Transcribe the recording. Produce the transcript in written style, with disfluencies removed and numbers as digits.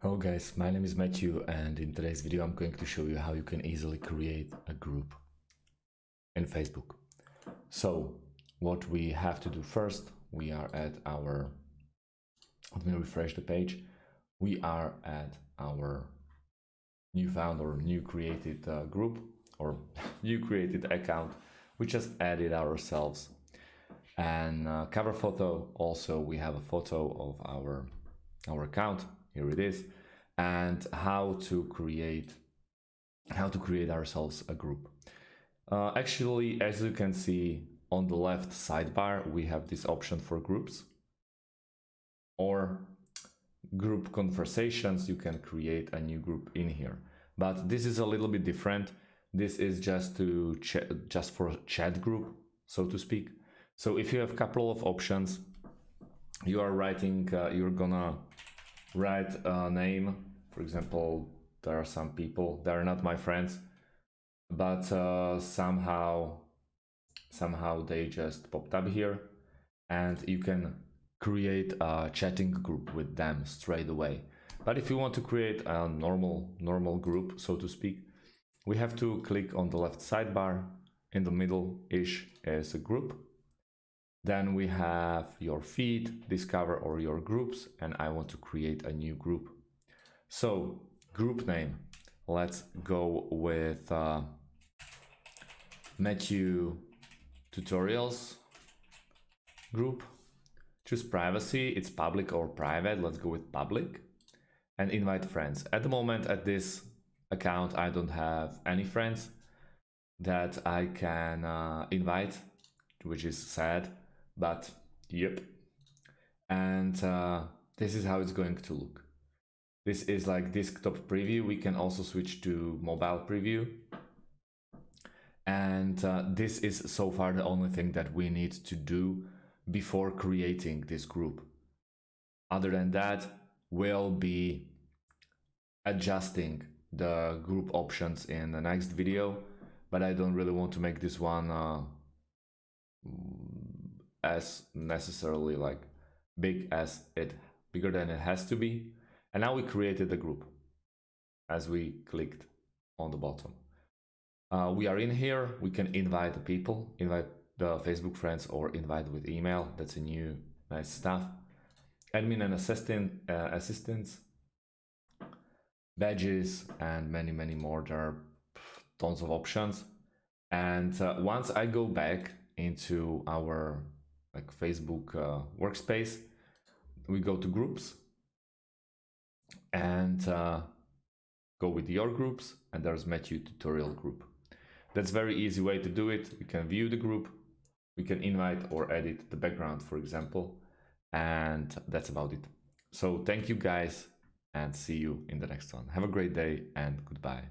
Hello guys, my name is Matthew, and in today's video I'm going to show you how you can easily create a group in Facebook. So what we have to do first, we are at our, let me refresh the page, we are at our new found or new created group or new created account. We just added ourselves, and cover photo, also we have a photo of our account. Here it is, and how to create ourselves a group. Actually, as you can see on the left sidebar, we have this option for groups or group conversations. You can create a new group in here, but this is a little bit different. This is just for a chat group, so to speak. So if you have a couple of options, you are writing, you're gonna write a name. For example, there are some people, they are not my friends, but somehow they just popped up here, and you can create a chatting group with them straight away. But if you want to create a normal group, so to speak, we have to click on the left sidebar. In the middle-ish is a group. Then we have your feed, discover, or your groups, and I want to create a new group. So group name, let's go with Matthew Tutorials group. Choose privacy, it's public or private, let's go with public, and invite friends. At the moment, at this account, I don't have any friends that I can invite, which is sad, but yep. And this is how it's going to look. This is like desktop preview. We can also switch to mobile preview. And this is so far the only thing that we need to do before creating this group. Other than that, we'll be adjusting the group options in the next video, but I don't really want to make this one as necessarily like bigger than it has to be. And now we created the group as we clicked on the bottom. We are in here. We can invite the people, invite the Facebook friends, or invite with email. That's a new nice stuff. Admin and assistants, badges, and many more. There are tons of options. And once I go back into our Facebook workspace, we go to groups and go with your groups, and there's Matthew Tutorial group. That's very easy way to do it. We can view the group, we can invite or edit the background, for example, and that's about it. So thank you guys, and see you in the next one. Have a great day, and goodbye.